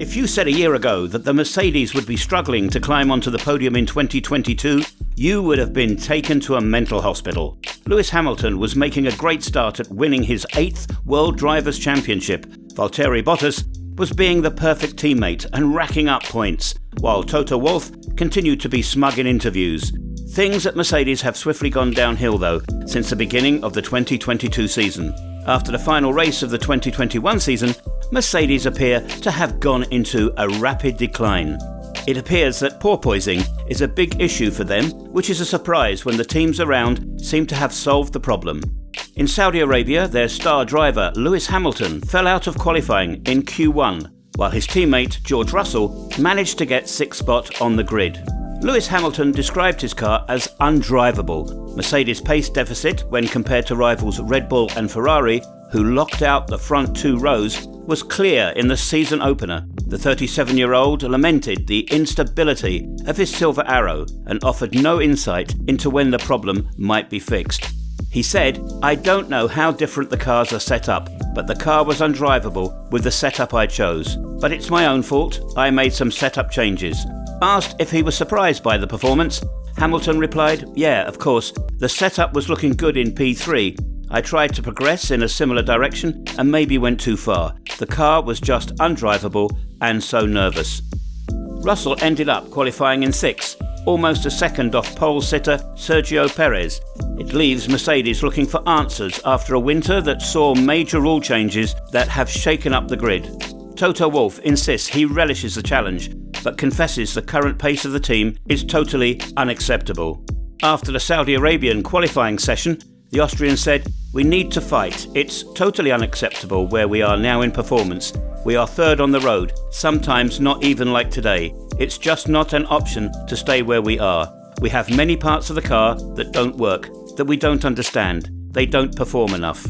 If you said a year ago that the Mercedes would be struggling to climb onto the podium in 2022, you would have been taken to a mental hospital. Lewis Hamilton was making a great start at winning his 8th World Drivers' Championship. Valtteri Bottas was being the perfect teammate and racking up points, while Toto Wolff continued to be smug in interviews. Things at Mercedes have swiftly gone downhill though, since the beginning of the 2022 season. After the final race of the 2021 season, Mercedes appear to have gone into a rapid decline. It appears that porpoising is a big issue for them, which is a surprise when the teams around seem to have solved the problem. In Saudi Arabia, their star driver Lewis Hamilton fell out of qualifying in Q1, while his teammate George Russel managed to get 6th spot on the grid. Lewis Hamilton described his car as undriveable. Mercedes' pace deficit when compared to rivals Red Bull and Ferrari, who locked out the front 2 rows, was clear in the season opener. The 37-year-old lamented the instability of his Silver Arrow and offered no insight into when the problem might be fixed. He said, "I don't know how different the cars are set up, but the car was undriveable with the setup I chose. But it's my own fault. I made some setup changes." Asked if he was surprised by the performance, Hamilton replied, "Yeah, of course, the setup was looking good in P3. I tried to progress in a similar direction and maybe went too far. The car was just undriveable and so nervous." Russell ended up qualifying in 6th, almost a second off pole sitter Sergio Perez. It leaves Mercedes looking for answers after a winter that saw major rule changes that have shaken up the grid. Toto Wolff insists he relishes the challenge, but confesses the current pace of the team is totally unacceptable. After the Saudi Arabian qualifying session, the Austrian said, "We need to fight. It's totally unacceptable where we are now in performance. We are 3rd on the road, sometimes not even like today. It's just not an option to stay where we are. We have many parts of the car that don't work, that we don't understand. They don't perform enough."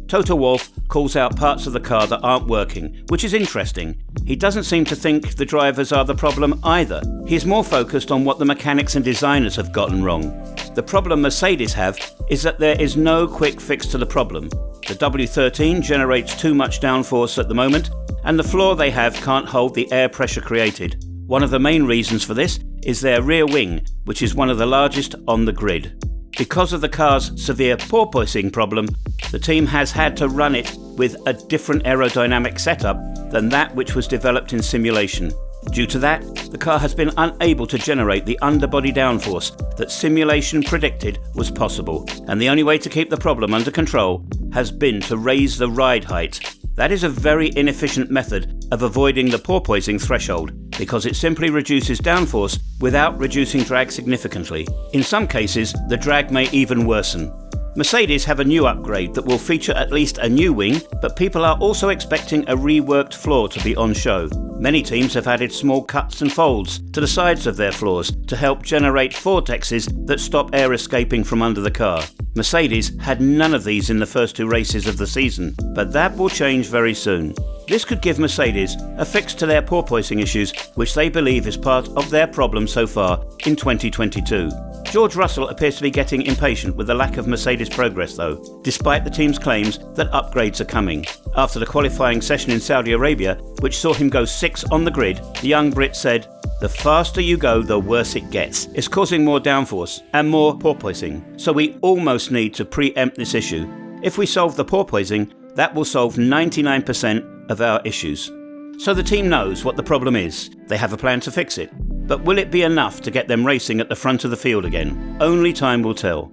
Toto Wolff calls out parts of the car that aren't working, which is interesting. He doesn't seem to think the drivers are the problem either. He's more focused on what the mechanics and designers have gotten wrong. The problem Mercedes have is that there is no quick fix to the problem. The W13 generates too much downforce at the moment, and the floor they have can't hold the air pressure created. One of the main reasons for this is their rear wing, which is one of the largest on the grid. Because of the car's severe porpoising problem, the team has had to run it with a different aerodynamic setup than that which was developed in simulation. Due to that, the car has been unable to generate the underbody downforce that simulation predicted was possible, and the only way to keep the problem under control has been to raise the ride height. That is a very inefficient method of avoiding the porpoising threshold, because it simply reduces downforce without reducing drag significantly. In some cases, the drag may even worsen. Mercedes have a new upgrade that will feature at least a new wing, but people are also expecting a reworked floor to be on show. Many teams have added small cuts and folds to the sides of their floors to help generate vortexes that stop air escaping from under the car. Mercedes had none of these in the first 2 races of the season, but that will change very soon. This could give Mercedes a fix to their porpoising issues, which they believe is part of their problem so far in 2022. George Russell appears to be getting impatient with the lack of Mercedes progress though, despite the team's claims that upgrades are coming. After the qualifying session in Saudi Arabia, which saw him go 6th on the grid, the young Brit said, "The faster you go, the worse it gets. It's causing more downforce and more porpoising, so we almost need to preempt this issue. If we solve the porpoising, that will solve 99% of our issues." So the team knows what the problem is. They have a plan to fix it. But will it be enough to get them racing at the front of the field again? Only time will tell.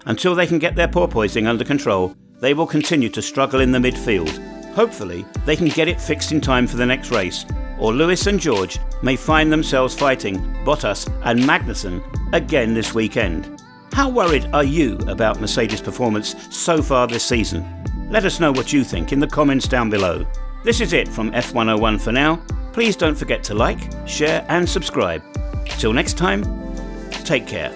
Until they can get their porpoising under control, they will continue to struggle in the midfield. Hopefully, they can get it fixed in time for the next race, or Lewis and George may find themselves fighting Bottas and Magnussen again this weekend. How worried are you about Mercedes' performance so far this season? Let us know what you think in the comments down below. This is it from F101 for now. Please don't forget to like, share and subscribe. Till next time, take care.